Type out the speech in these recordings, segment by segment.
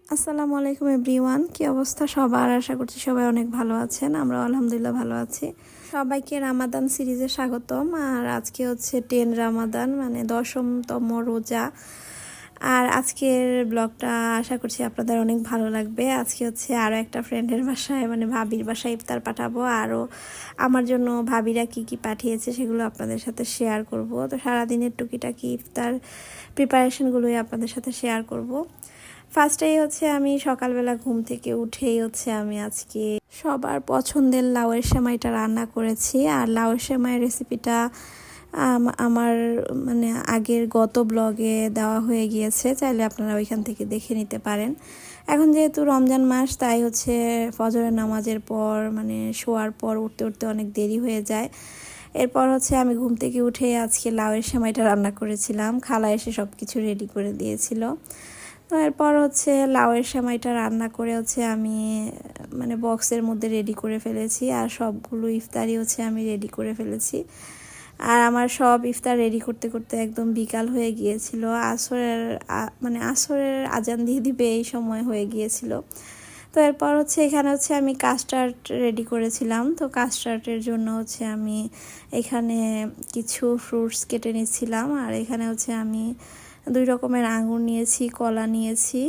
আসসালামু আলাইকুম এভরিওয়ান, কি অবস্থা সবার? আশা করছি সবাই অনেক ভালো আছেন। আমরা আলহামদুলিল্লাহ ভালো আছি। সবাইকে রামাদান সিরিজে স্বাগতম। আর আজকে হচ্ছে 10 রামাদান, মানে 10তম রোজা। আর আজকের ব্লগটা আশা করছি আপনাদের অনেক ভালো লাগবে। আজকে হচ্ছে আরও একটা ফ্রেন্ডের বাসায়, মানে ভাবির বাসায় ইফতার পাঠাবো। আরও আমার জন্য ভাবিরা কি কি পাঠিয়েছে সেগুলো আপনাদের সাথে শেয়ার করব। তো সারাদিনের টুকিটাকি ইফতার প্রিপারেশনগুলোই আপনাদের সাথে শেয়ার করব। ফার্স্টেই হচ্ছে আমি সকালবেলা ঘুম থেকে উঠেই হচ্ছে আমি আজকে সবার পছন্দের লাউয়ের সেমাইটা রান্না করেছি। আর লাউয়ের সেমাইয়ের রেসিপিটা আমার মানে আগের গত ব্লগে দেওয়া হয়ে গিয়েছে, চাইলে আপনারা ওইখান থেকে দেখে নিতে পারেন। এখন যেহেতু রমজান মাস, তাই হচ্ছে ফজরের নামাজের পর মানে শোয়ার পর উঠতে উঠতে অনেক দেরি হয়ে যায়। এরপর হচ্ছে আমি ঘুম থেকে উঠে আজকে লাউয়ের সেমাইটা রান্না করেছিলাম। খালা এসে সব কিছু রেডি করে দিয়েছিল। তো এরপর হচ্ছে লাউয়ের সেমাইটা রান্না করে হচ্ছে আমি মানে বক্সের মধ্যে রেডি করে ফেলেছি। আর সবগুলো ইফতারি হচ্ছে আমি রেডি করে ফেলেছি। আর আমার সব ইফতার রেডি করতে করতে একদম বিকাল হয়ে গিয়েছিল। আসরের আজান দিয়ে দিবে এই সময় হয়ে গিয়েছিল। তো এরপর হচ্ছে এখানে হচ্ছে আমি কাস্টার্ড রেডি করেছিলাম। তো কাস্টার্ডের জন্য হচ্ছে আমি এখানে কিছু ফ্রুটস কেটে নিচ্ছিলাম। আর এখানে হচ্ছে আমি 2 রকমের আঙ্গুর নিয়েছি, কলা নিয়েছি,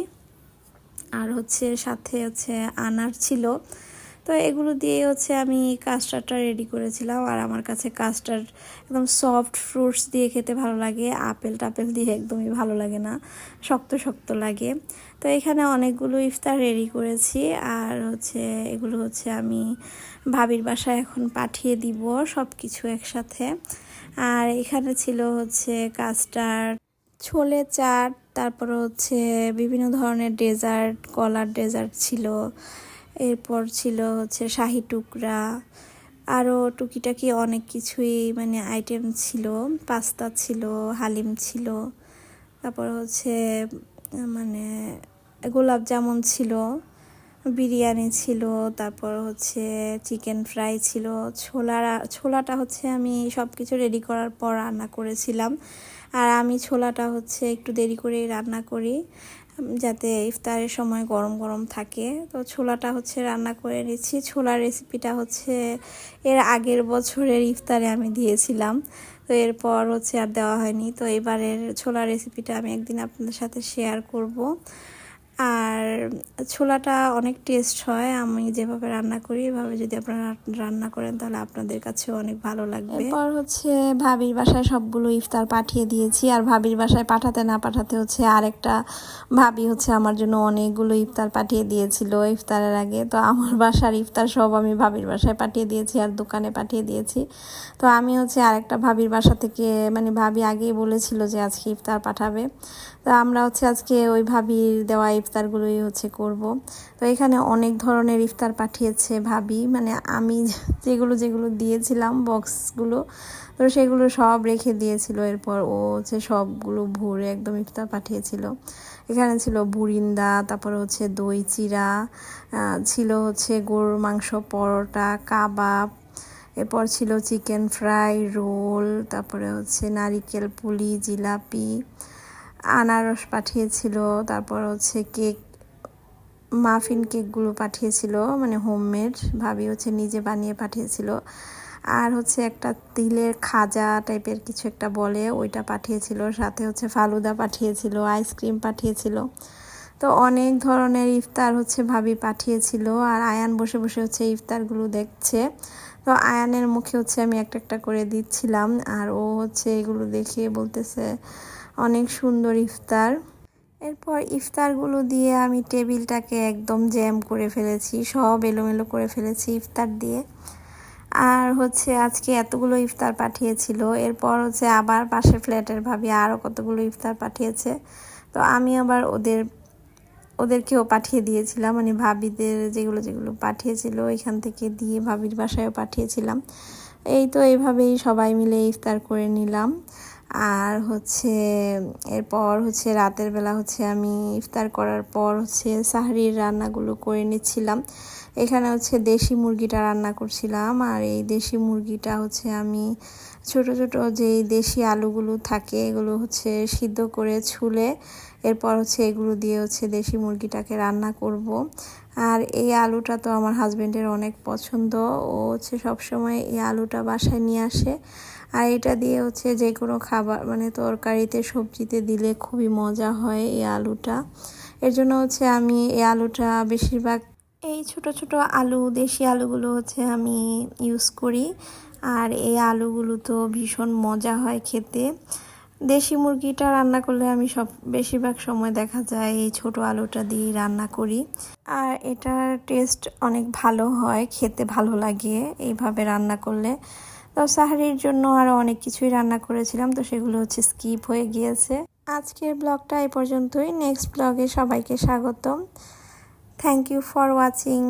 আর হচ্ছে সাথে হচ্ছে আনার ছিল। তো এগুলো দিয়ে হচ্ছে আমি কাস্টার্ডটা রেডি করেছিলাম। আর আমার কাছে কাস্টার্ড একদম সফট ফ্রুটস দিয়ে খেতে ভালো লাগে, আপেল টাপেল দিয়ে একদমই ভালো লাগে না, শক্ত শক্ত লাগে। তো এখানে অনেকগুলো ইফতার রেডি করেছি। আর হচ্ছে এগুলো হচ্ছে আমি ভাবির বাসায় এখন পাঠিয়ে দিব সব কিছু একসাথে। আর এখানে ছিল হচ্ছে কাস্টার্ড, ছোলে চাট, তারপর হচ্ছে বিভিন্ন ধরনের ডেজার্ট, কলার ডেজার্ট ছিল। এরপর ছিল হচ্ছে শাহি টুকরা, আরও টুকিটাকি অনেক কিছুই মানে আইটেম ছিল। পাস্তা ছিল, হালিম ছিল, তারপর হচ্ছে মানে গোলাপ জামুন ছিল, বিরিয়ানি ছিল, তারপর হচ্ছে চিকেন ফ্রাই ছিল। ছোলাটা হচ্ছে আমি সব কিছু রেডি করার পর রান্না করেছিলাম। আর আমি ছোলাটা হচ্ছে একটু দেরি করেই রান্না করি, যাতে ইফতারের সময় গরম গরম থাকে। তো ছোলাটা হচ্ছে রান্না করে নিচ্ছি। ছোলার রেসিপিটা হচ্ছে এর আগের বছরের ইফতারে আমি দিয়েছিলাম। তো এরপর হচ্ছে আর দেওয়া হয়নি। তো এবারের ছোলার রেসিপিটা আমি একদিন আপনাদের সাথে শেয়ার করব। আর ছোলাটা অনেক টেস্ট হয়, আমি যেভাবে রান্না করি এভাবে যদি আপনারা রান্না করেন তাহলে আপনাদের কাছেও অনেক ভালো লাগবে। এরপর হচ্ছে ভাবির বাসায় সবগুলো ইফতার পাঠিয়ে দিয়েছি। আর ভাবির বাসায় পাঠাতে না পাঠাতে হচ্ছে আরেকটা ভাবি হচ্ছে আমার জন্য অনেকগুলো ইফতার পাঠিয়ে দিয়েছিল ইফতারের আগে। তো আমার বাসার ইফতার সব আমি ভাবির বাসায় পাঠিয়ে দিয়েছি আর দোকানে পাঠিয়ে দিয়েছি। তো আমি হচ্ছে আরেকটা ভাবির বাসা থেকে, মানে ভাবি আগেই বলেছিল যে আজকে ইফতার পাঠাবে। তো আমরা হচ্ছে আজকে ওই ভাবির দেওয়া ইফতারগুলোই হচ্ছে করব। তো এখানে অনেক ধরনের ইফতার পাঠিয়েছে ভাবি, মানে আমি যেগুলো যেগুলো দিয়েছিলাম বক্সগুলো, তো সেগুলো সব রেখে দিয়েছিল। এরপর ও হচ্ছে সবগুলো ভরে একদম ইফতার পাঠিয়েছিল। এখানে ছিল বুরিন্দা, তারপরে হচ্ছে দই চিরা, ছিল হচ্ছে গরুর মাংস, পরোটা, কাবাব, এরপর ছিল চিকেন ফ্রাই, রোল, তারপরে হচ্ছে নারিকেল পুলি, জিলাপি, আনারস পাঠিয়েছিল, তারপর হচ্ছে কেক, মাফিন কেকগুলো পাঠিয়েছিল, মানে হোমমেড, ভাবি হচ্ছে নিজে বানিয়ে পাঠিয়েছিল। আর হচ্ছে একটা তিলের খাজা টাইপের কিছু একটা বলে, ওইটা পাঠিয়েছিল। সাথে হচ্ছে ফালুদা পাঠিয়েছিল, আইসক্রিম পাঠিয়েছিল। তো অনেক ধরনের ইফতার হচ্ছে ভাবি পাঠিয়েছিল। আর আয়ান বসে বসে হচ্ছে ইফতারগুলো দেখছে। তো আয়ানের মুখে হচ্ছে আমি একটা একটা করে দিচ্ছিলাম। আর ও হচ্ছে এগুলো দেখে বলতেছে অনেক সুন্দর ইফতার। এরপর ইফতারগুলো দিয়ে আমি টেবিলটাকে একদম জ্যাম করে ফেলেছি, সব এলোমেলো করে ফেলেছি ইফতার দিয়ে। আর হচ্ছে আজকে এতগুলো ইফতার পাঠিয়েছিল। এরপর হচ্ছে আবার পাশের ফ্ল্যাটের ভাবি আরও কতগুলো ইফতার পাঠিয়েছে। তো আমি আবার ওদেরকেও পাঠিয়ে দিয়েছিলাম, মানে ভাবিদের যেগুলো যেগুলো পাঠিয়েছিল এখান থেকে দিয়ে ভাবির বাসায়ও পাঠিয়েছিলাম। এই তো এইভাবেই সবাই মিলে ইফতার করে নিলাম। আর হচ্ছে এরপর হচ্ছে রাতের বেলা হচ্ছে আমি ইফতার করার পর হচ্ছে সাহরির রান্নাগুলো করে নিচ্ছিলাম। এখানে হচ্ছে দেশি মুরগিটা রান্না করছিলাম, আর এই দেশি মুরগিটা হচ্ছে আমি ছোট ছোট যেই দেশি আলুগুলো থাকে এগুলো হচ্ছে সিদ্ধ করে ছুলে এরপর হচ্ছে এগুলো দিয়ে হচ্ছে দেশি মুরগিটাকে রান্না করব। আর এই আলুটা তো আমার হাজবেন্ডের অনেক পছন্দ, ও হচ্ছে সবসময় এই আলুটা বাসায় নিয়ে আসে। আর এটা দিয়ে হচ্ছে যে কোনো খাবার মানে তরকারিতে সবজিতে দিলে খুবই মজা হয় এই আলুটা। এর জন্য হচ্ছে আমি এই আলুটা বেশিরভাগ এই ছোট ছোট আলু দেশি আলুগুলো হচ্ছে আমি ইউজ করি। আর এই আলুগুলো তো ভীষণ মজা হয় খেতে। দেশি মুরগিটা রান্না করলে আমি বেশিরভাগ সময় দেখা যায় এই ছোট আলুটা দিয়ে রান্না করি। আর এটার টেস্ট অনেক ভালো হয়, খেতে ভালো লাগে এইভাবে রান্না করলে। তো সাহারির জন্য আরও অনেক কিছুই রান্না করেছিলাম, তো সেগুলো হচ্ছে স্কিপ হয়ে গিয়েছে। আজকের ব্লগটা এই পর্যন্তই। নেক্সট ব্লগে সবাইকে স্বাগতম। Thank you for watching.